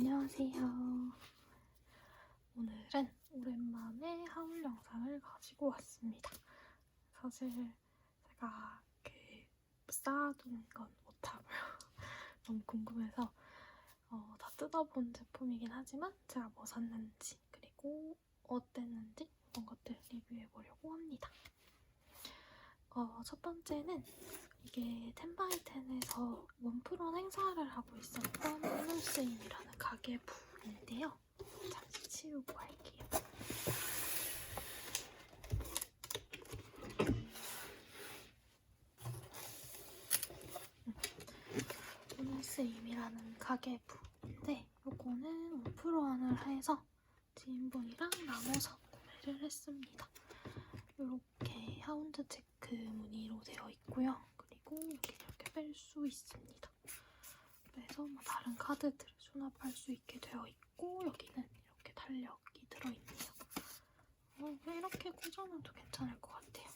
안녕하세요. 오늘은 오랜만에 하울 영상을 가지고 왔습니다. 사실 제가 쌓아둔 건 못하고요. 너무 궁금해서 다 뜯어본 제품이긴 하지만 제가 뭐 샀는지 그리고 어땠는지 그런 것들 리뷰해보려고 합니다. 첫 번째는 이게 텐바이텐에서 원프런 행사를 하고 있었던 오늘스임이라는 가계부인데요. 잠시 치우고 할게요. 오늘스임이라는 가계부인데 요거는 원프런을 해서 지인분이랑 나눠서 구매를 했습니다. 이렇게 하운드 체크 무늬로 되어 있고요. 그리고 이렇게 뺄 수 있습니다. 그래서 뭐 다른 카드들을 수납할 수 있게 되어 있고 여기는 이렇게 달력이 들어있네요. 이렇게 꽂아놔도 괜찮을 것 같아요.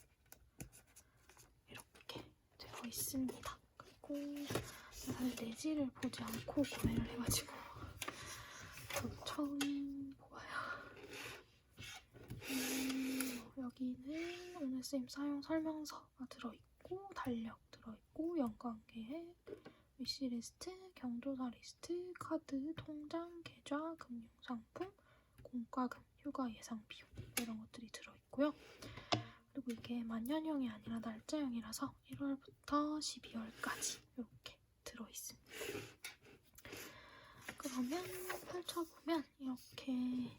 이렇게 되어 있습니다. 그리고 사실 내지를 보지 않고 구매를 해가지고 처음 보아요. 여기는 오늘 쓰임 사용 설명서가 들어있고 달력 들어있고 연관계획, 위시리스트, 경조사 리스트, 카드, 통장, 계좌, 금융상품, 공과금, 휴가 예상 비용 이런 것들이 들어있고요. 그리고 이게 만년형이 아니라 날짜형이라서 1월부터 12월까지 이렇게 들어있습니다. 그러면 펼쳐보면 이렇게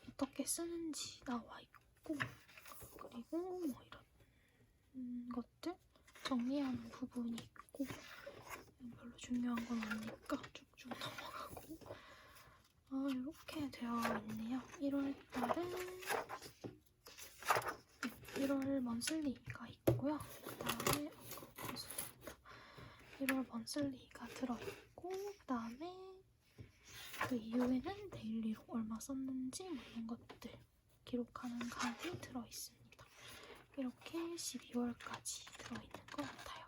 어떻게 쓰는지 나와 있고 그리고 뭐 이런 것들 정리하는 부분이 있고 별로 중요한 건 아니니까 쭉쭉 넘어가고 이렇게 되어 있네요. 1월달은 1월 먼슬리가 있고요. 그 다음에 1월 먼슬리가 들어있고 그 다음에 그 이후에는 데일리로 얼마 썼는지 뭐 이런 것들 기록하는 칸이 들어있습니다. 이렇게 12월까지 들어있는 것 같아요.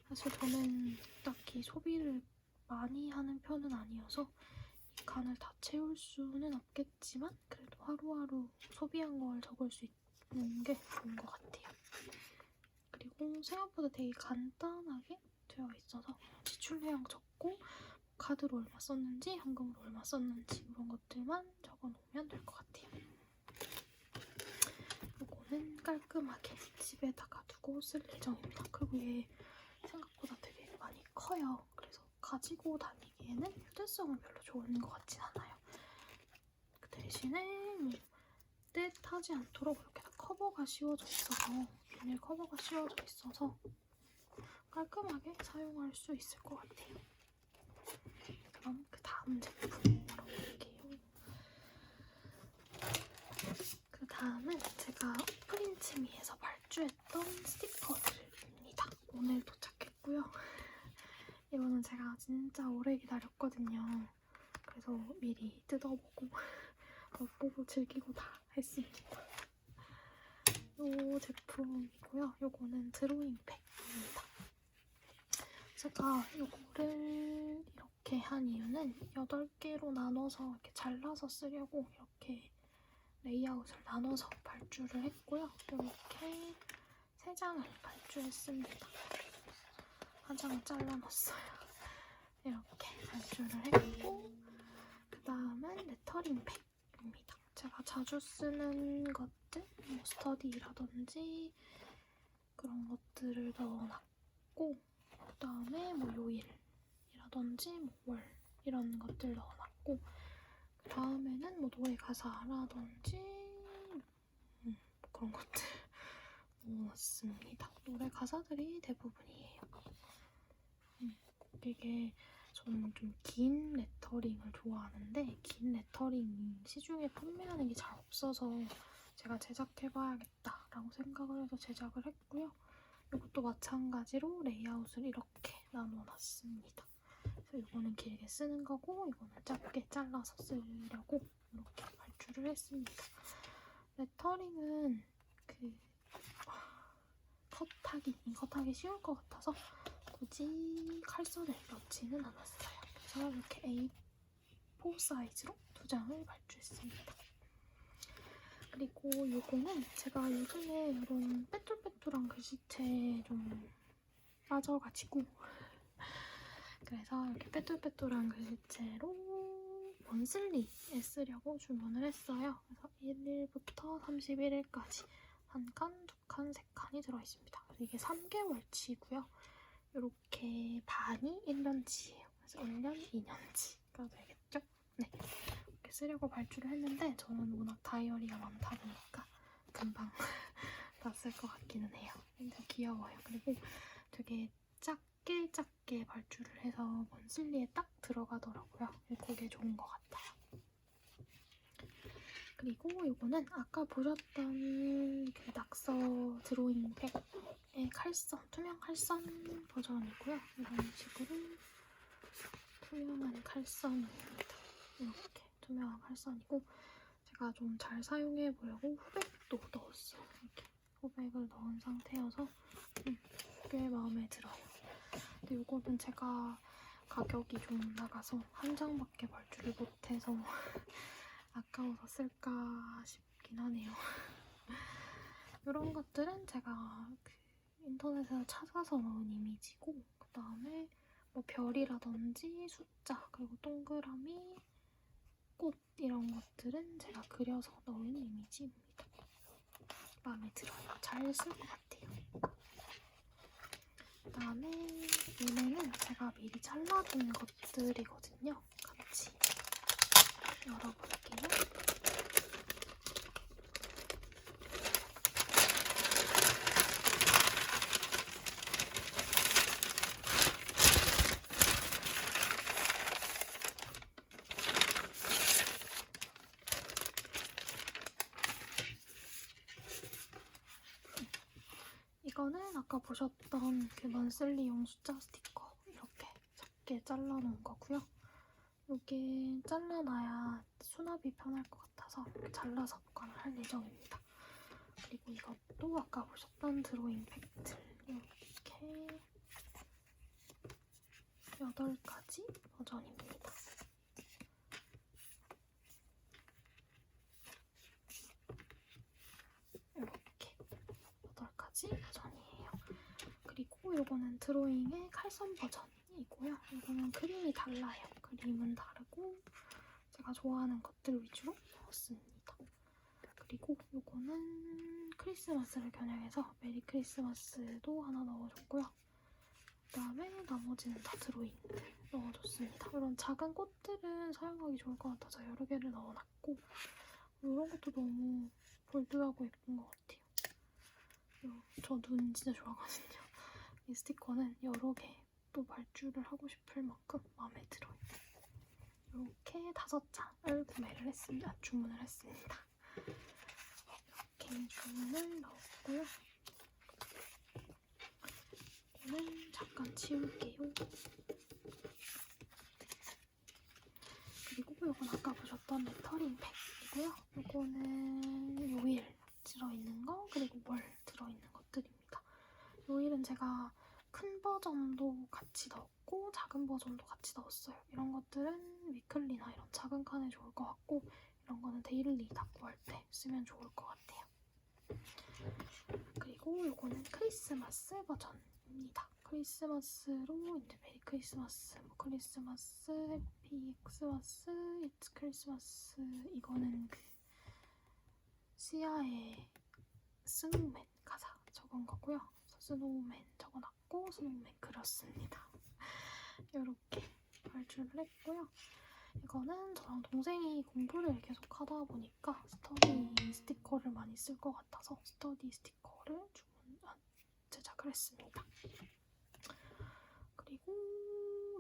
사실 저는 딱히 소비를 많이 하는 편은 아니어서 이 칸을 다 채울 수는 없겠지만 그래도 하루하루 소비한 걸 적을 수 있는 게 좋은 것 같아요. 그리고 생각보다 되게 간단하게 되어 있어서 지출 내용 적고 카드로 얼마 썼는지, 현금으로 얼마 썼는지 이런 것들만 적어놓으면 될 것 같아요. 이거는 깔끔하게 집에다가 두고 쓸 예정입니다. 그리고 얘 생각보다 되게 많이 커요. 그래서 가지고 다니기에는 휴대성은 별로 좋은 것 같진 않아요. 그 대신에 뭐 떼타지 않도록 이렇게 다 커버가 씌워져 있어서 비닐 커버가 씌워져 있어서 깔끔하게 사용할 수 있을 것 같아요. 그럼 그 다음 제품 바로 볼게요. 그 다음은 제가 프린츠미에서 발주했던 스티커들입니다. 오늘 도착했고요. 이거는 제가 진짜 오래 기다렸거든요. 그래서 미리 뜯어보고 맛보고 즐기고 다 했습니다. 이 제품이고요. 이거는 드로잉 팩입니다. 제가 이거를 이렇게 한 이유는 8개로 나눠서 이렇게 잘라서 쓰려고 이렇게 레이아웃을 나눠서 발주를 했고요. 이렇게 3장을 발주했습니다. 한 장을 잘라놨어요. 이렇게 발주를 했고 그 다음은 레터링 팩입니다. 제가 자주 쓰는 것들, 뭐 스터디라든지 그런 것들을 넣어놨고 그 다음에 뭐 요일이라든지 뭐 월 이런 것들 넣어놨고 그 다음에는 뭐 노래 가사라든지 그런 것들 넣어놨습니다. 노래 가사들이 대부분이에요. 이게 저는 좀 긴 레터링을 좋아하는데 긴 레터링이 시중에 판매하는 게 잘 없어서 제가 제작해봐야겠다라고 생각을 해서 제작을 했고요. 이것도 마찬가지로 레이아웃을 이렇게 나눠놨습니다. 그래서 이거는 길게 쓰는 거고 이거는 짧게 잘라서 쓰려고 이렇게 발주를 했습니다. 레터링은 컷하기 쉬울 것 같아서 굳이 칼선을 넣지는 않았어요. 그래서 이렇게 A4 사이즈로 2장을 발주했습니다. 그리고 요거는 제가 요즘에 이런 빼뚤빼뚤한 글씨체에 좀 빠져가지고 그래서 이렇게 빼뚤빼뚤한 글씨체로 먼슬리에 쓰려고 주문을 했어요. 그래서 1일부터 31일까지 1칸, 2칸, 3칸이 들어있습니다. 그래서 이게 3개월치고요. 이렇게 반이 1년치예요. 그래서 1년, 2년치가 되겠죠? 네. 이렇게 쓰려고 발주를 했는데 저는 워낙 다이어리가 많다 보니까 금방 다 쓸 것 같기는 해요. 근데 귀여워요. 그리고 되게 작게 발주를 해서 먼슬리에 딱 들어가더라고요. 그게 좋은 것 같아요. 그리고 이거는 아까 보셨던 그 낙서 드로잉 팩의 칼선, 투명 칼선 버전이고요. 이런 식으로 투명한 칼선입니다. 이렇게 투명한 칼선이고 제가 좀 잘 사용해 보려고 후백도 넣었어요. 이렇게 후백을 넣은 상태여서 꽤 마음에 들어요. 근데 이거는 제가 가격이 좀 나가서 한 장밖에 발주를 못해서 아까워서 쓸까 싶긴 하네요. 이런 것들은 제가 그 인터넷에서 찾아서 넣은 이미지고 그 다음에 뭐 별이라든지 숫자 그리고 동그라미, 꽃 이런 것들은 제가 그려서 넣은 이미지입니다. 마음에 들어요. 잘 쓸 것 같아요. 그 다음에 얘네는 제가 미리 잘라둔 것들이거든요. 같이 열어볼게요. 이거는 아까 보셨던 그 먼슬리용 숫자 스티커 이렇게 작게 잘라놓은 거고요. 이게 잘라놔야 수납이 편할 것 같아서 이렇게 잘라서 보관을 할 예정입니다. 그리고 이것도 아까 보셨던 드로잉 팩트 이렇게 8가지 버전입니다. 이렇게 8가지 버전이에요. 그리고 이거는 드로잉의 칼선 버전이고요. 이거는 그림이 달라요. 그림은 다르고 제가 좋아하는 것들 위주로 넣었습니다. 그리고 이거는 크리스마스를 겨냥해서 메리 크리스마스도 하나 넣어줬고요. 그다음에 나머지는 다 드로잉들 넣어줬습니다. 이런 작은 꽃들은 사용하기 좋을 것 같아서 여러 개를 넣어놨고 이런 것도 너무 볼드하고 예쁜 것 같아요. 저 눈 진짜 좋아하거든요. 이 스티커는 여러 개 또 발주를 하고 싶을 만큼 마음에 들어요. 이렇게 5장을 구매를 했습니다. 주문을 했습니다. 이렇게 주문을 넣었고요. 이거는 잠깐 치울게요. 그리고 이건 아까 보셨던 레터링 팩이고요. 이거는 요일 들어있는 거 그리고 월 들어있는 것들입니다. 요일은 제가 큰 버전도 같이 넣었고 작은 버전도 같이 넣었어요. 이런 것들은 위클리나 이런 작은 칸에 좋을 것 같고 이런 거는 데일리 닦고 할 때 쓰면 좋을 것 같아요. 그리고 이거는 크리스마스 버전입니다. 크리스마스로 이제 메리 크리스마스, 뭐 크리스마스, 해피 엑스마스, 이츠 크리스마스 이거는 그 시아의 스노우맨 가사 적은 거고요. 스노우맨 적어놨고 스노우맨 그렸습니다. 이렇게 발주를 했고요. 이거는 저랑 동생이 공부를 계속 하다 보니까 스터디 스티커를 많이 쓸 것 같아서 스터디 스티커를 제작을 했습니다. 그리고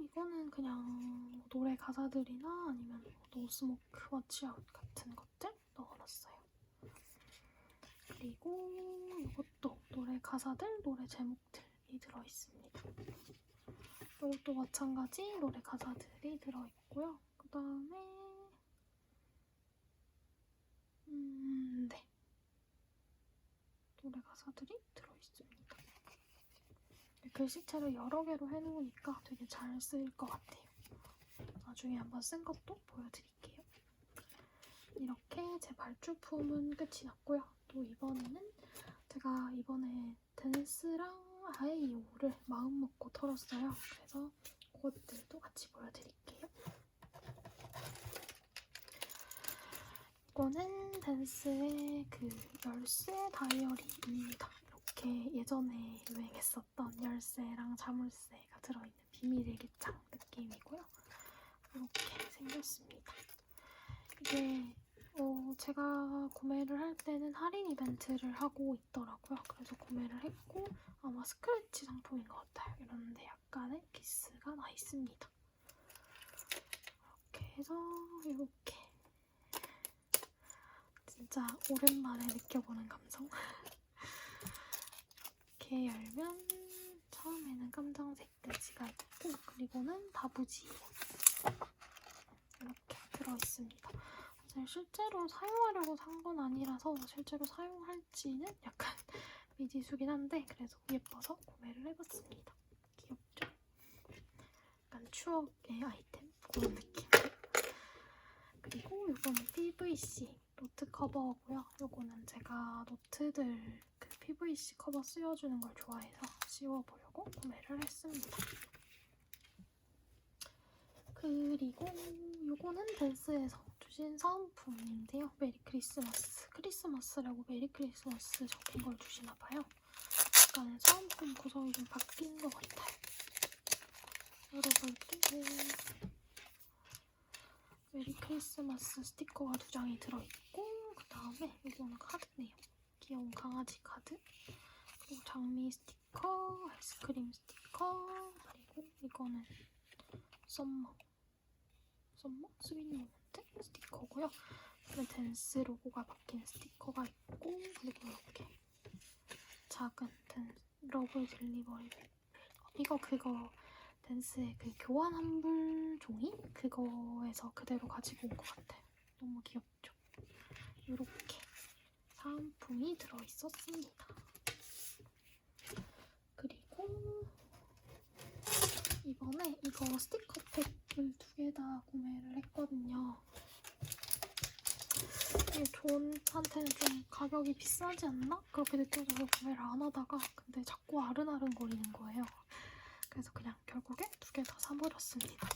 이거는 그냥 노래 가사들이나 아니면 노 스모크 워치아웃 같은 것들 넣어놨어요. 그리고 이것도 노래 가사들, 노래 제목들이 들어있습니다. 이것도 마찬가지 노래 가사들이 들어있고요. 그 다음에 네, 노래 가사들이 들어있습니다. 글씨체를 여러 개로 해놓으니까 되게 잘 쓰일 것 같아요. 나중에 한번 쓴 것도 보여드릴게요. 이렇게 제 발주품은 끝이 났고요. 또 이번에는 제가 이번에 댄스랑 아이오를 마음먹고 털었어요. 그래서 그것들도 같이 보여드릴게요. 이거는 댄스의 그 열쇠 다이어리입니다. 이렇게 예전에 유행했었던 열쇠랑 자물쇠가 들어있는 비밀 일기장 느낌이고요. 이렇게 생겼습니다. 이게 제가 구매를 할 때는 할인 이벤트를 하고 있더라고요. 그래서 구매를 했고 아마 스크래치 상품인 것 같아요. 이런데 약간의 기스가 나 있습니다. 이렇게 해서 이렇게 진짜 오랜만에 느껴보는 감성. 이렇게 열면 처음에는 깜장색 돼지가 있고 그리고는 다부지예요. 이렇게 들어있습니다. 사실 실제로 사용하려고 산 건 아니라서 실제로 사용할지는 약간 미지수긴 한데 그래도 예뻐서 구매를 해봤습니다. 귀엽죠? 약간 추억의 아이템 그런 느낌. 그리고 이거는 PVC 노트 커버고요. 이거는 제가 노트들 그 PVC 커버 씌워주는 걸 좋아해서 씌워보려고 구매를 했습니다. 그리고 이거는 댄스에서 주신 사은품인데요. 메리 크리스마스. 크리스마스라고 메리 크리스마스 적힌 걸 주시나봐요. 약간 사은품 구성이 좀 바뀐 것 같아요. 열어볼게요. 메리 크리스마스 스티커가 2장이 들어있고 그 다음에 이거는 카드네요. 귀여운 강아지 카드. 그리고 장미 스티커, 아이스크림 스티커, 그리고 이거는 썸머 스윗 모먼트 스티커고요. 그리고 댄스 로고가 박힌 스티커가 있고 그리고 이렇게 작은 러브 딜리버리 이거 그거 댄스의 그 교환 환불 종이? 그거에서 그대로 가지고 온 것 같아요. 너무 귀엽죠? 이렇게 사은품이 들어있었습니다. 그리고 이번에 이거 스티커 팩을 2개 다 구매를 했거든요. 이게 저한테는 좀 가격이 비싸지 않나? 그렇게 느껴져서 구매를 안 하다가 근데 자꾸 아른아른거리는 거예요. 그래서 그냥 결국에 2개 다 사버렸습니다.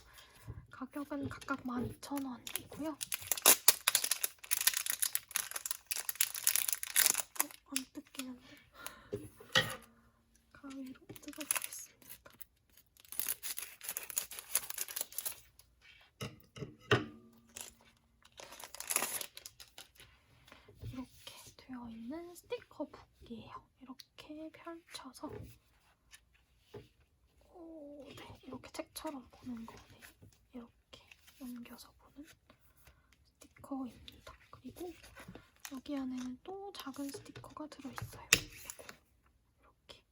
가격은 각각 12,000원이고요. 안 뜯기는데 가위로 뜯어보겠습니다. 이렇게 되어 있는 스티커 북이에요. 이렇게 펼쳐서 네, 이렇게 책처럼 보는 거네요. 이렇게 넘겨서 보는 스티커입니다. 그리고 여기 안에는 또 작은 스티커가 들어있어요. 이렇게.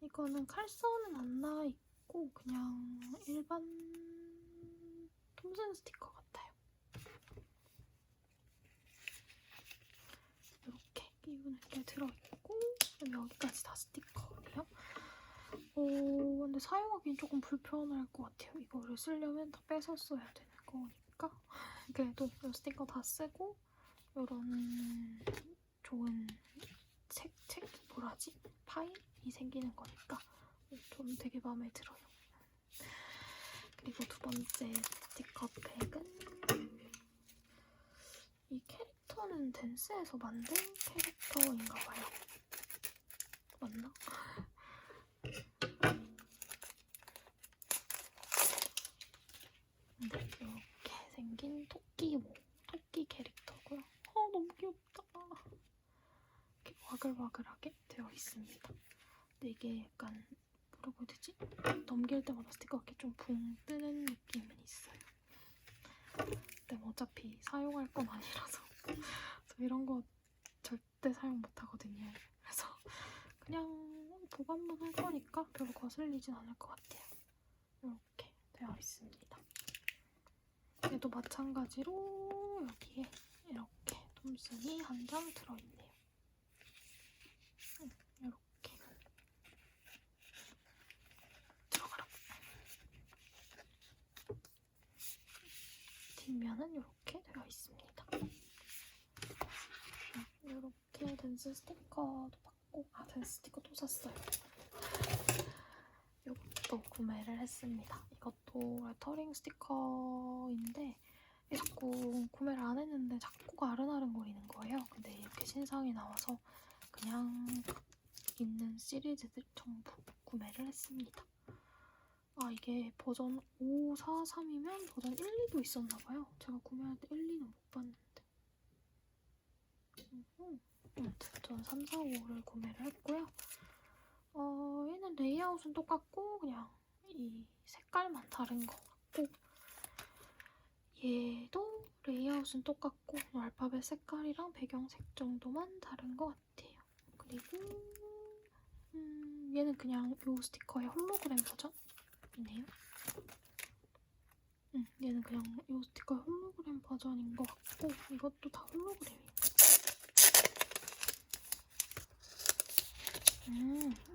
이거는 칼선은 안 나와있고 그냥 일반 톰슨 스티커 같아요. 이렇게 끼우는 게 들어있고 여기까지 다 스티커네요. 근데 사용하기엔 조금 불편할 것 같아요. 이거를 쓰려면 다 뺏어 써야 되는 거니까. 그래도 이 스티커 다 쓰고 이런 좋은 뭐라지? 파일이 생기는 거니까 저는 되게 마음에 들어요. 그리고 2번째 스티커 팩은 이 캐릭터는 댄스에서 만든 캐릭터인가봐요. 맞나? 이렇게 생긴 토끼 캐릭터고요. 너무 귀엽다. 이렇게 와글와글하게 되어 있습니다. 근데 이게 약간 뭐라고 해야 되지? 넘길 때마다 스티커가 이렇게 좀 붕 뜨는 느낌은 있어요. 근데 뭐 어차피 사용할 건 아니라서 저 이런 거 절대 사용 못 하거든요. 그래서 그냥 보관만 할 거니까 별로 거슬리진 않을 것 같아요. 이렇게 되어 있습니다. 얘도 마찬가지로 여기에 이렇게 톰슨이 한 장 들어있네요. 이렇게 들어가라. 뒷면은 이렇게 되어 있습니다. 이렇게 댄스 스티커도 받고, 댄스 스티커 또 샀어요. 이것도 구매를 했습니다. 이것도 레터링 스티커인데 자꾸 구매를 안 했는데 자꾸 아른아른거리는 거예요. 근데 이렇게 신상이 나와서 그냥 있는 시리즈들 전부 구매를 했습니다. 이게 버전 543이면 버전 1, 2도 있었나봐요. 제가 구매할 때 1, 2는 못 봤는데. 아무튼 저는 3, 4, 5를 구매를 했고요. 얘는 레이아웃은 똑같고 그냥 이 색깔만 다른 것 같고, 얘도 레이아웃은 똑같고 알파벳 색깔이랑 배경색 정도만 다른 것 같아요. 그리고 얘는 그냥 이 스티커의 홀로그램 버전이네요. 얘는 그냥 이 스티커의 홀로그램 버전인 것 같고, 이것도 다 홀로그램이에요.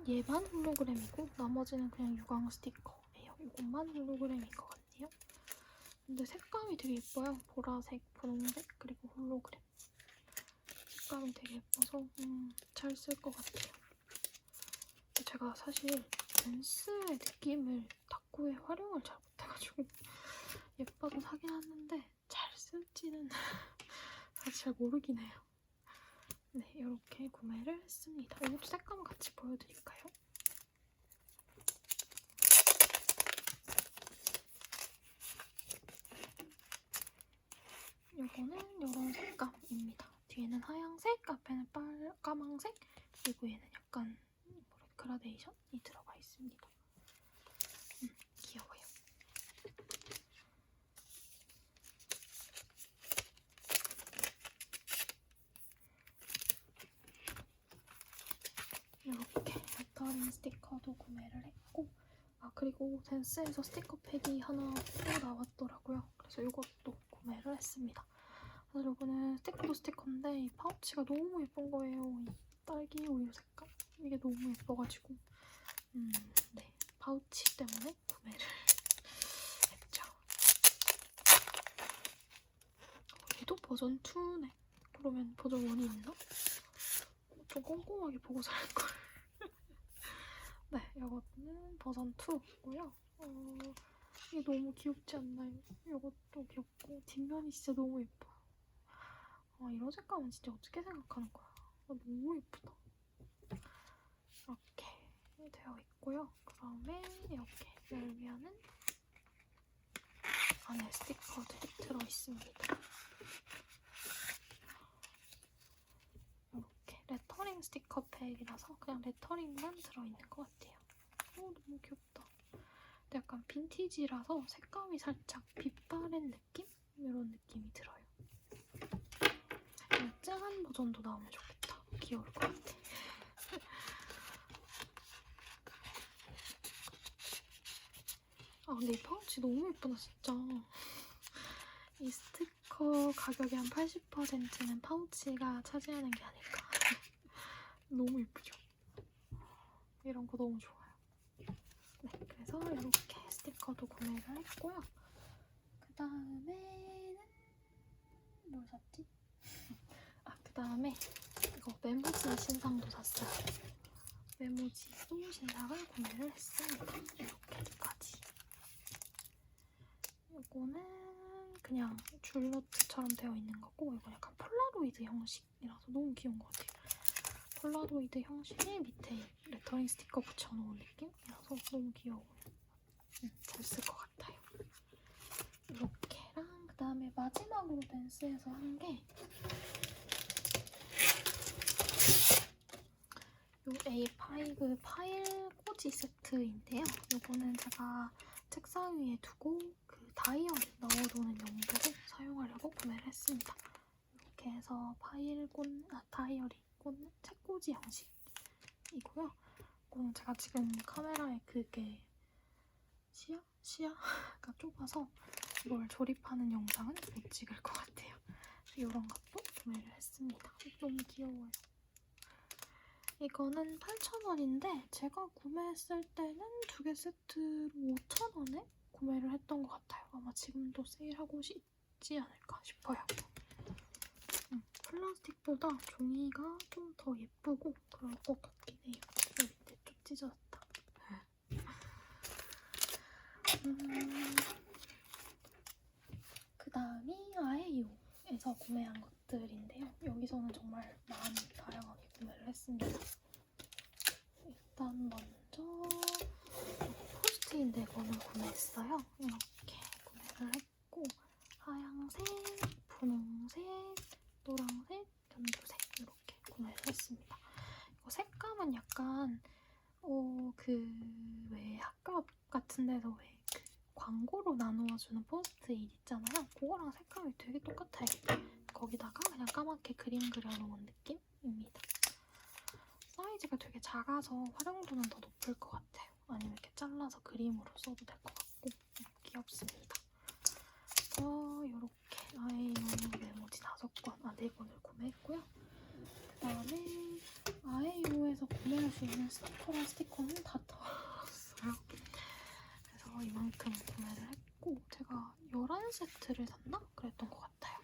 얘만 홀로그램이고 나머지는 그냥 유광 스티커예요. 이것만 홀로그램인 것 같네요. 근데 색감이 되게 예뻐요. 보라색, 분홍색, 그리고 홀로그램. 색감이 되게 예뻐서 잘 쓸 것 같아요. 제가 사실 댄스의 느낌을 탁구에 활용을 잘 못해가지고 예뻐서 사긴 하는데 잘 쓸지는 사실 잘 모르긴 해요. 네, 이렇게 구매를 했습니다. 이것도 색감 같이 보여드릴까요? 이거는 이런 색감입니다. 뒤에는 하얀색, 앞에는 까망색, 그리고 얘는 약간 그라데이션이 들어가 있습니다. 귀여워요. 이렇게 레터링 스티커도 구매를 했고, 그리고 댄스에서 스티커 팩이 하나 또 나왔더라고요. 그래서 이것도 구매를 했습니다. 사실 이거는 스티커도 스티커인데 이 파우치가 너무 예쁜 거예요. 이 딸기 우유 색깔. 이게 너무 예뻐가지고 네, 파우치 때문에 구매를 했죠. 얘도 버전 2네. 그러면 버전 1이 있나? 좀 꼼꼼하게 보고서 할걸. 네, 이것은 버전 2고요. 이게 너무 귀엽지 않나요? 이것도 귀엽고 뒷면이 진짜 너무 예뻐. 이런 색감은 진짜 어떻게 생각하는 거야? 너무 예쁘다. 이렇게 되어 있고요. 그 다음에 이렇게 열면은 안에 스티커들이 들어있습니다. 이렇게 레터링 스티커 팩이라서 그냥 레터링만 들어있는 것 같아요. 너무 귀엽다. 근데 약간 빈티지라서 색감이 살짝 빛바랜 느낌? 이런 느낌이 들어요. 쨍한 버전도 나오면 좋겠다. 귀여울 것 같아. 근데 이 파우치 너무 예쁘다 진짜. 이 스티커 가격의 한 80%는 파우치가 차지하는 게 아닐까. 너무 예쁘죠? 이런 거 너무 좋아요. 네, 그래서 이렇게 스티커도 구매를 했고요. 그 다음에는 뭘 샀지? 그 다음에 이거 메모지 신상도 샀어요. 메모지도 신상을 구매를 했습니다. 이렇게까지. 이거는 그냥 줄노트처럼 되어 있는 거고, 이거 약간 폴라로이드 형식이라서 너무 귀여운 것 같아요. 폴라로이드 형식에 밑에 레터링 스티커 붙여놓은 느낌이라서 너무 귀여워요. 잘 쓸 것 같아요. 이렇게랑 그 다음에 마지막으로 댄스에서 한 게 요 A5 파일 꽂이 세트인데요. 이거는 제가 책상 위에 두고 그 다이어리 넣어두는 용도로 사용하려고 구매를 했습니다. 이렇게 해서 다이어리 꽂는 책꽂이 형식이고요. 이거는 제가 지금 카메라에 그게 시야가 좁아서 이걸 조립하는 영상은 못 찍을 것 같아요. 이런 것도 구매를 했습니다. 너무 귀여워요. 이거는 8,000원인데 제가 구매했을 때는 2개 세트로 5,000원에 구매를 했던 것 같아요. 아마 지금도 세일하고 있지 낫지 않을까 싶어요. 플라스틱보다 종이가 좀 더 예쁘고 그럴 것 같긴 해요. 밑에 좀 찢어졌다. 그 다음이 아에요에서 구매한 것들인데요. 여기서는 정말 많이 다양하게 구매를 했습니다. 일단 먼저 포스트잇 4권을 구매했어요. 이렇게 구매를 했고 하양색, 분홍색, 노란색, 연두색 이렇게 구매를 했습니다. 이거 색감은 약간 왜 학교 같은 데서 왜 그 광고로 나누어주는 포스트잇 있잖아요. 그거랑 색감이 되게 똑같아요. 거기다가 그냥 까맣게 그림 그려놓은 느낌입니다. 사이즈가 되게 작아서 활용도는 더 높을 것 같아요. 아니면 이렇게 잘라서 그림으로 써도 될 것 같고 귀엽습니다. 이렇게 아에요 메모지 4권을 구매했고요. 그 다음에 아에요에서 구매할 수 있는 스티커랑 스티커는 다 털었어요. 그래서 이만큼 구매를 했고 제가 11세트를 샀나? 그랬던 것 같아요.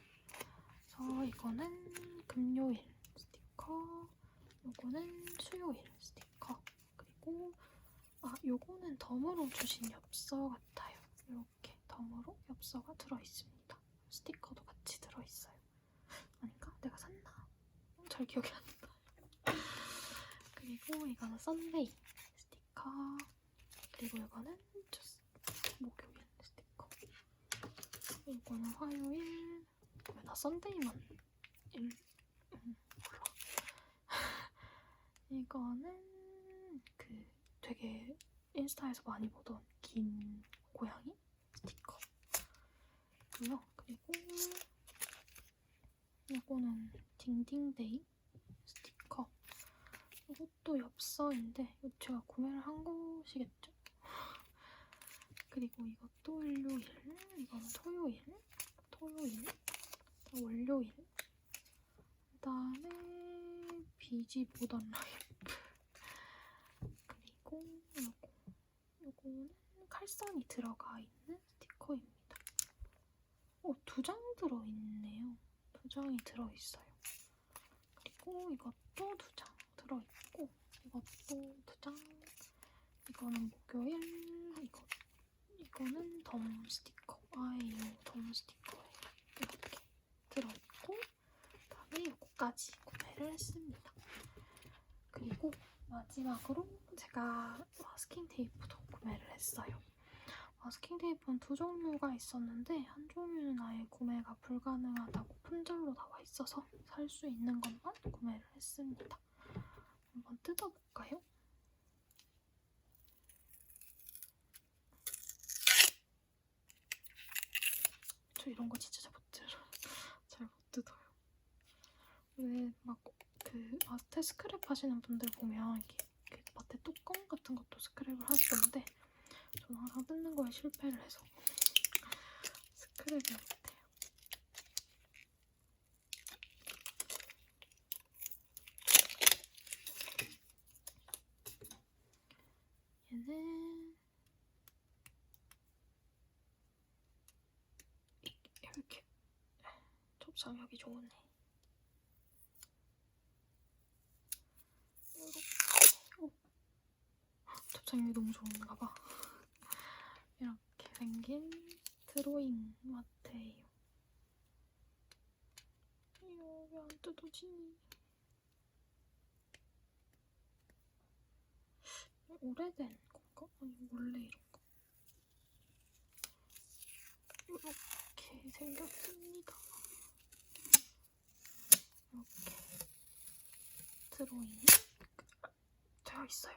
그래서 이거는 금요일 스티커, 요거는 수요일 스티커, 그리고 요거는 덤으로 주신 엽서 같아요. 이렇게 덤으로 엽서가 들어있습니다. 스티커도 같이 들어있어요. 아닌가? 내가 샀나? 잘 기억이 안 나. 그리고 이거는 썬데이 스티커, 그리고 이거는 목요일 스티커, 이거는 화요일. 왜 나 썬데이만 몰라. 이거는 그 되게 인스타에서 많이 보던 긴 고양이 스티커고요. 그리고 이거는 딩딩데이 스티커. 이것도 엽서인데 이거 제가 구매를 한 것이겠죠? 그리고 이것도 일요일, 이거는 토요일, 월요일. 그다음에 비지 모던 라이프. 그리고 요거는 칼선이 들어가 있는 스티커입니다. 2장 들어있네요. 2장이 들어있어요. 그리고 이것도 2장 들어있고 이것도 2장. 이거는 목요일, 이거는 덤 스티커, 아에요 덤 스티커예요. 이렇게 들어있고 그다음에 요거까지 구매를 했습니다. 그리고 마지막으로 제가 마스킹 테이프도 구매를 했어요. 마스킹 테이프는 2종류가 있었는데 한 종류는 아예 구매가 불가능하다고 품절로 나와 있어서 살 수 있는 것만 구매를 했습니다. 한번 뜯어볼까요? 저 이런 거 진짜 잘 못 뜯어요. 왜 막 그 마테 스크랩 하시는 분들 보면 이렇게 그 마테 뚜껑 같은 것도 스크랩을 하시던데 저는 항상 뜯는 거에 실패를 해서 스크랩을 못해요. 얘는 이렇게 접착력이 좋으네. 접착력이 너무 좋은가 봐. 이렇게 생긴 드로잉 마트예요. 이거 왜 안 뜯어지니? 오래된 건가? 아니 원래 이런가? 이렇게 생겼습니다. 이렇게 드로잉이 되어 있어요.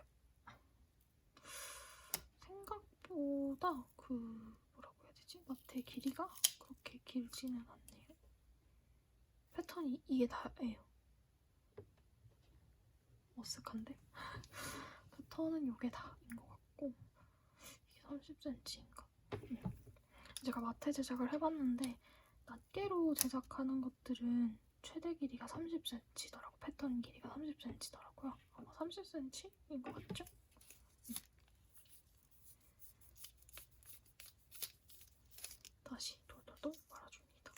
생각보다 뭐라고 해야 되지? 마트의 길이가 그렇게 길지는 않네요. 패턴이 이게 다예요. 어색한데? 패턴은 이게 다인 것 같고 이게 30cm인가? 제가 마테 제작을 해봤는데 낱개로 제작하는 것들은 최대 길이가 30cm더라고. 패턴 길이가 30cm더라고요. 아마 30cm인 것 같죠? 다시 돌돌돌 말아줍니다.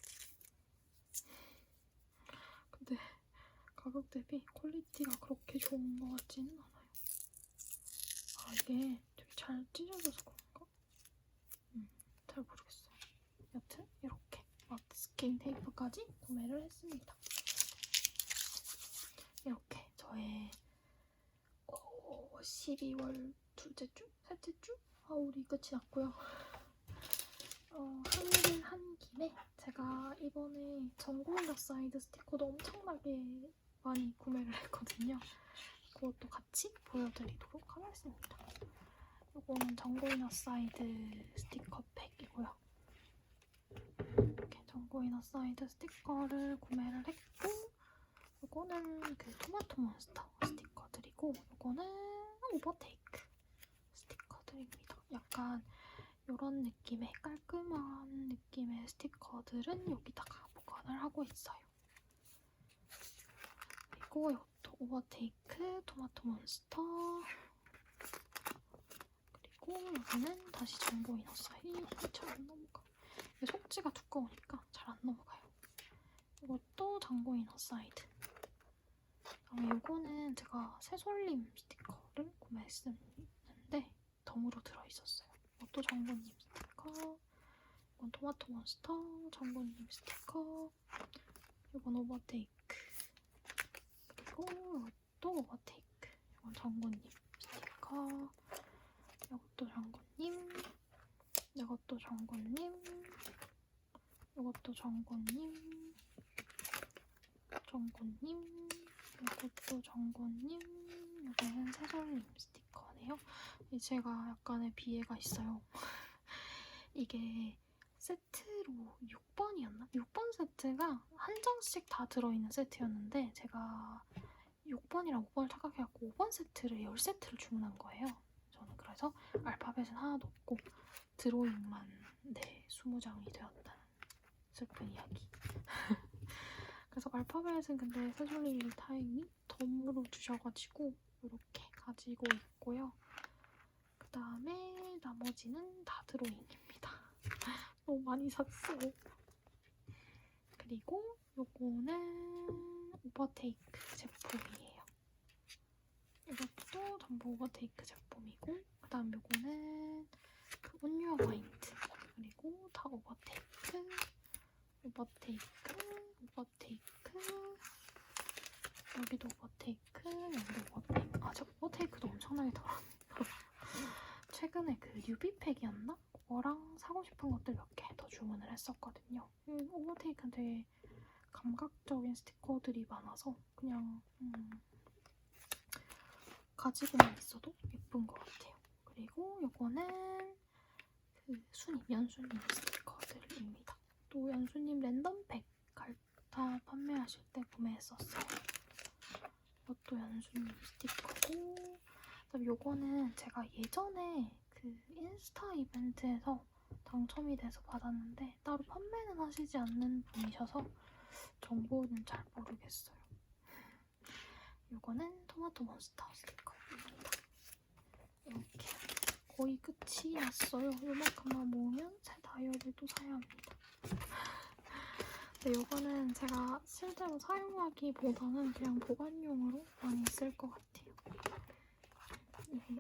가격 대비 퀄리티가 그렇게 좋은 것 같지는 않아요. 아, 이게 되게 잘 찢어져서 그런가? 잘 모르겠어요. 여튼 이렇게 마스킹 테이프까지 구매를 했습니다. 이렇게 저의 12월 둘째 주? 셋째 주? 하울이 끝이 났고요. 하울을 한 김에 제가 이번에 전고일러 사이드 스티커도 엄청나게 많이 구매를 했거든요. 그것도 같이 보여드리도록 하겠습니다. 이거는 전고이너 사이드 스티커 팩이고요. 이렇게 전고이너 사이드 스티커를 구매를 했고, 이거는 그 토마토 몬스터 스티커들이고, 이거는 오버테이크 스티커들입니다. 약간 이런 느낌의 깔끔한 느낌의 스티커들은 여기다가 보관을 하고 있어요. 그리고 이것도 오버테이크 토마토 몬스터, 그리고 여기는 다시 전고이너 사이드. 잘 안 넘어가. 속지가 두꺼우니까 잘 안 넘어가요. 이것도 전고이너 사이드. 그다음에 이거는 제가 새솔림 스티커를 구매했었는데 덤으로 들어있었어요. 이것도 전고님 스티커, 이건 토마토 몬스터, 전고님 스티커, 이건 오버테이크, 그리고 이것도 오버테이크, 이건 전고님 스티커, 이것도 전고님, 이것도 전고님, 이것도 전고님, 전고님, 이것도 전고님, 이거는 새솔림 스티커네요. 제가 약간의 비애가 있어요. 이게 세트로 6번이었나? 6번 세트가 한 장씩 다 들어있는 세트였는데 제가 6번이랑 5번을 착각해갖고 5번 세트를 10세트를 주문한 거예요. 저는 그래서 알파벳은 하나도 없고 드로잉만 20장이 되었다는 슬픈 이야기. 그래서 알파벳은 근데 새솔림 다행히 덤으로 주셔가지고 이렇게 가지고 있고요. 그 다음에 나머지는 다 드로잉입니다. 너무 많이 샀어요. 그리고 요거는 오버테이크 제품이에요. 이것도 전부 오버테이크 제품이고, 그 다음 요거는 그 온유어 마인드. 그리고 다 오버테이크, 오버테이크, 오버테이크, 여기도 오버테이크, 여기도 오버테이크. 아, 저 오버테이크도 엄청나게 덜었네요. 최근에 그 뉴비팩이었나? 그거랑 사고 싶은 것들 몇 개 더 주문을 했었거든요. 오버테이크는 되게 감각적인 스티커들이 많아서 그냥 가지고만 있어도 예쁜 것 같아요. 그리고 이거는 그 연수님 스티커들입니다. 또 연수님 랜덤팩 갈타 판매하실 때 구매했었어요. 이것도 연수님 스티커고, 그다음에 요거는 제가 예전에 그 인스타 이벤트에서 당첨이 돼서 받았는데 따로 판매는 하시지 않는 분이셔서 정보는 잘 모르겠어요. 요거는 토마토 몬스터 스티커입니다. 이렇게 거의 끝이 났어요. 요만큼만 모으면 새 다이어리도 사야 합니다. 근데 요거는 제가 실제로 사용하기보다는 그냥 보관용으로 많이 쓸 것 같아요.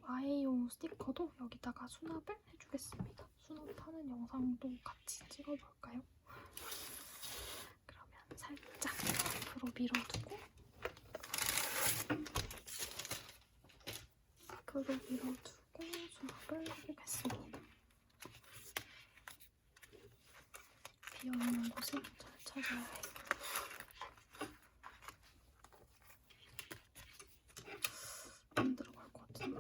아이용 스티커도 여기다가 수납을 해주겠습니다. 수납하는 영상도 같이 찍어볼까요? 그러면 살짝 앞으로 밀어두고 수납을 해보겠습니다. 비어있는 곳을 잘 찾아야 해요. 안 들어갈 것 같은데?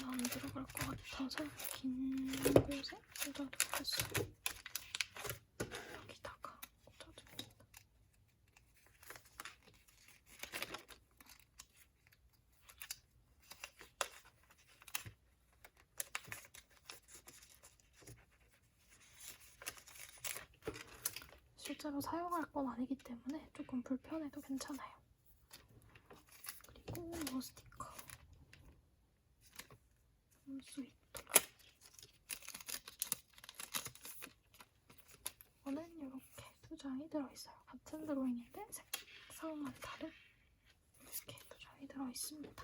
안 들어갈 것 같아서 긴 곳에 꽂아두겠어요. 여기다가 꽂아줍니다. 실제로 사용할 건 아니기 때문에 조금 불편해도 괜찮아요. 그리고 이 스티커 스위트. 이거는 이렇게 2장 장이 들어있어요. 같은 드로잉인데 색상만 다른 이렇게 2장이 들어있습니다.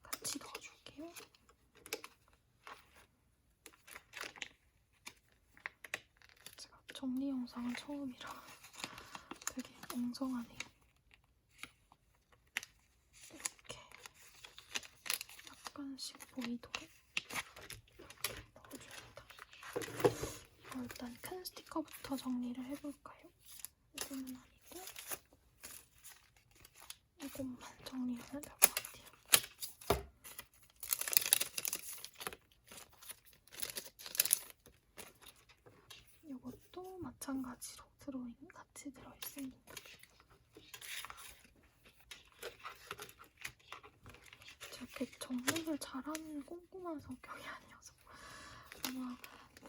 같이 넣어줄게요. 제가 정리 영상은 처음이라 되게 엉성하네요. 이렇게 약간씩 보이도록 이렇게 넣어줍니다. 일단 큰 스티커부터 정리를 해볼까요? 이거는 아니고 이것만 정리하면 될 것 같아요. 이것도 마찬가지로 드로잉 같이 들어있습니다. 제가 이렇게 정리를 잘하는 꼼꼼한 성격이 아니어서 아마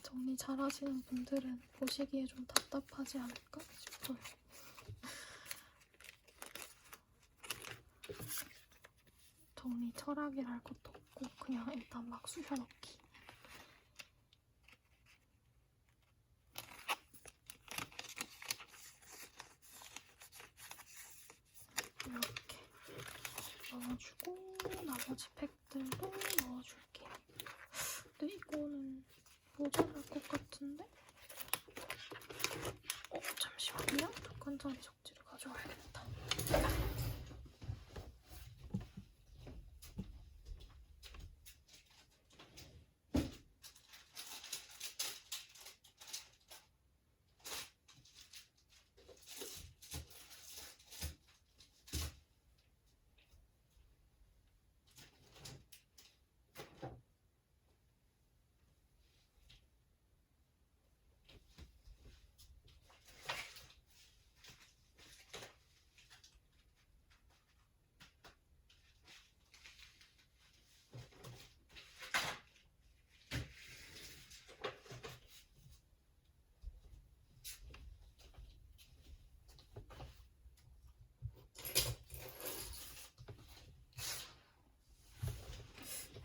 정리 잘하시는 분들은 보시기에 좀 답답하지 않을까 싶어요. 정리 철학이랄 것도 없고 그냥 일단 막 쑤셔넣기. 이렇게 넣어주고 나머지 팩들도 넣어줄게요. 근데 이거는 모자랄 것 같은데? 잠시만요. 2칸짜리 접지를 가져와야겠다.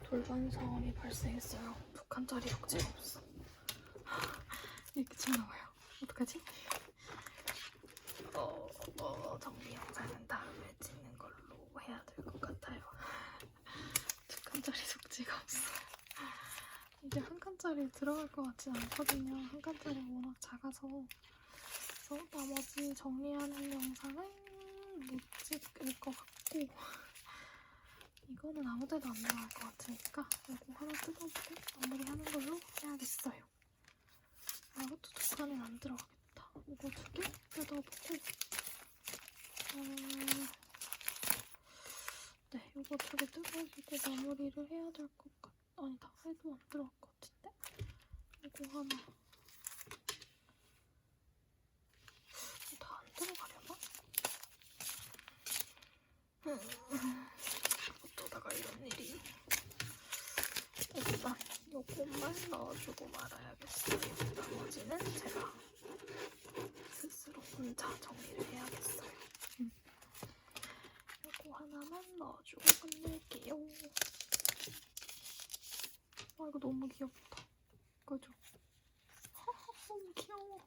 돌반성이 발생했어요. 2칸짜리 접지가 없어. 이렇게 침 나와요. 어떡하지? 정리 영상은 다음에 찍는 걸로 해야 될 것 같아요. 2칸짜리 접지가 없어. 이게 1칸짜리 들어갈 것 같진 않거든요. 1칸짜리 워낙 작아서. 그래서 나머지 정리하는 영상은 못 찍을 것 같고 이거는 아무데도 안 들어갈 것 같으니까 이거 하나 뜯어보고 마무리하는 걸로 해야겠어요. 이것도 2칸은 안 들어가겠다. 이거 2개 뜯어보고 네, 이거 2개 뜯어보고 마무리를 해야 될 것 같... 아니다, 해도 안 들어갈 것 같은데? 이거 하나 다 안 들어가려나? 어쩌다가 이런 일이. 일단 요것만 넣어주고 말아야겠어요. 나머지는 제가 스스로 혼자 정리를 해야겠어요. 요거 하나만 넣어주고 끝낼게요. 이거 너무 귀엽다. 그죠? 너무 귀여워.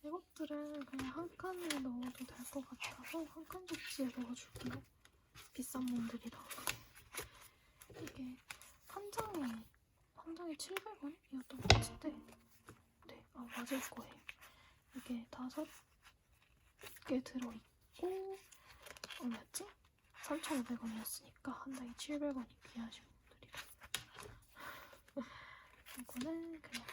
이것들은 그냥 1칸에 넣어도 될 것 같아서 1칸 접시에 넣어줄게요. 비싼 몬들이라. 이게 한 장에 700원이었던 것 같은데 네, 맞을 거예요. 이게 5개 들어있고 얼마였지? 3,500원이었으니까 한 장에 700원이 귀하신 분들이라. 이거는 그냥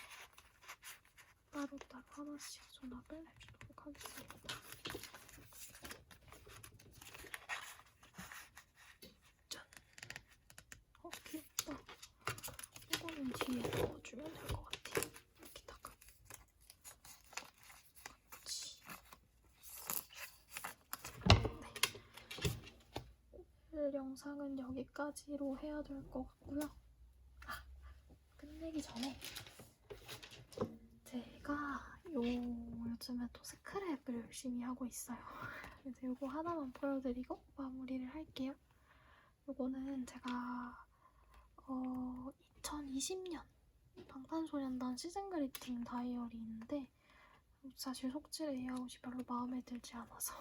따로따로 하나씩 수납을 해주도록 하겠습니다. 짠! 귀엽다. 이거는 뒤에 넣어주면 될 것 같아요. 여기다가 같이. 네. 오늘 영상은 여기까지로 해야 될 것 같고요. 끝내기 전에 제가 요즘에 또 스크랩을 열심히 하고 있어요. 그래서 요거 하나만 보여드리고 마무리를 할게요. 요거는 제가 2020년 방탄소년단 시즌 그리팅 다이어리인데 사실 속질 레이아웃이 별로 마음에 들지 않아서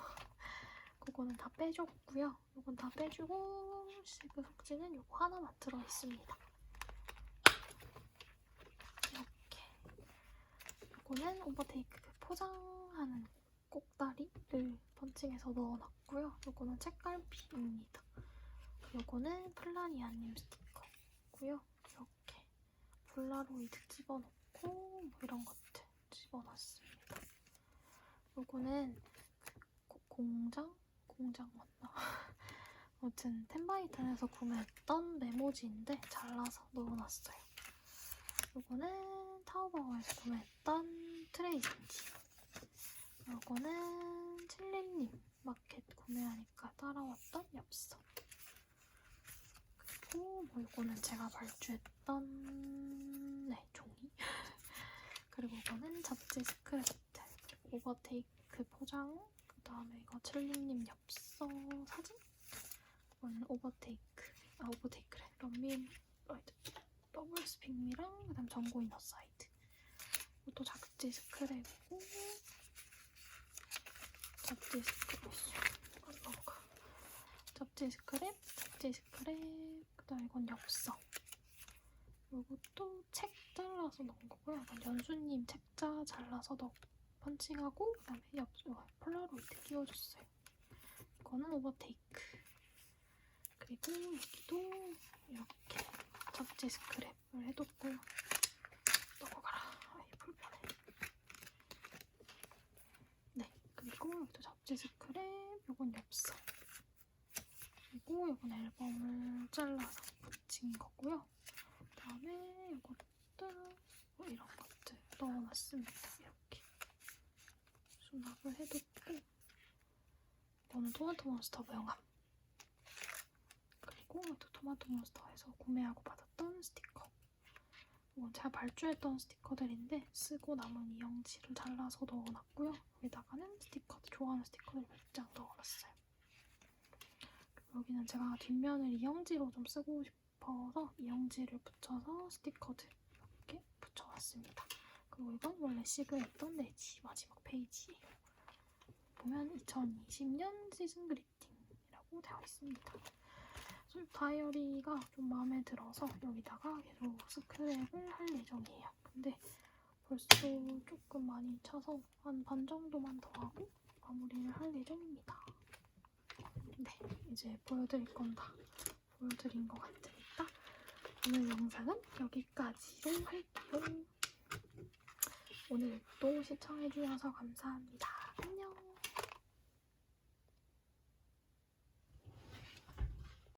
그거는 다 빼줬고요. 이건 다 빼주고 시그 속지는 요거 하나만 들어있습니다. 이렇게. 이거는 오버테이크 포장하는 꼭다리를 펀칭해서 넣어놨고요. 이거는 책갈피입니다. 요거는 플라니아님 스티커고요. 이렇게 폴라로이드 집어넣고 뭐 이런 것들 집어놨습니다. 요거는 공장 맞나? 아무튼 텐바이탄에서 구매했던 메모지인데 잘라서 넣어놨어요. 요거는 타오바오에서 구매했던 트레이인지. 요거는 칠리님 마켓 구매하니까 따라왔던 엽서. 그리고 뭐 요거는 제가 발주했던 종이. 그리고 이거는 잡지 스크랩들, 오버테이크 포장, 그 다음에 이거 칠리님 엽서 사진. 이거는 오버테이크래. 런민 더블 스픽미랑 그 다음 전고 이너 사이드. 이것도 잡지 스크랩이고, 잡지 스크랩, 그 다음에 이건 엽서. 이것도 책 잘라서 넣은 거고요. 이건 연수님 책자 잘라서 펀칭하고, 그 다음에 폴라로이드 끼워줬어요. 이거는 오버테이크. 그리고 여기도 이렇게 잡지 스크랩을 해뒀고요. 넘어가라. 아이 불편해. 네, 그리고 여기도 잡지 스크랩, 요건 엽서. 그리고 요건 앨범을 잘라서 붙인 거고요. 그 다음에 이것도 뭐 이런 것들 넣어놨습니다. 이렇게 수납을 해뒀고, 이거는 토마토 몬스터 명함. 그리고 또 토마토 몬스터에서 구매하고 받았던 스티커. 이건 제가 발주했던 스티커들인데 쓰고 남은 이영지를 잘라서 넣어놨고요. 여기다가는 좋아하는 스티커를 몇 장 넣어놨어요. 여기는 제가 뒷면을 이영지로 좀 쓰고 싶어서 이영지를 붙여서 스티커들 이렇게 붙여놨습니다. 그리고 이건 원래 시그했던 내지 마지막 페이지예요. 보면 2020년 시즌 그리팅이라고 되어 있습니다. 다이어리가 좀 마음에 들어서 여기다가 계속 스크랩을 할 예정이에요. 근데 벌써 조금 많이 차서 한 반 정도만 더 하고 마무리를 할 예정입니다. 네, 이제 보여드릴 건 다 보여드린 것 같으니까 오늘 영상은 여기까지로 할게요. 오늘도 시청해주셔서 감사합니다. 안녕!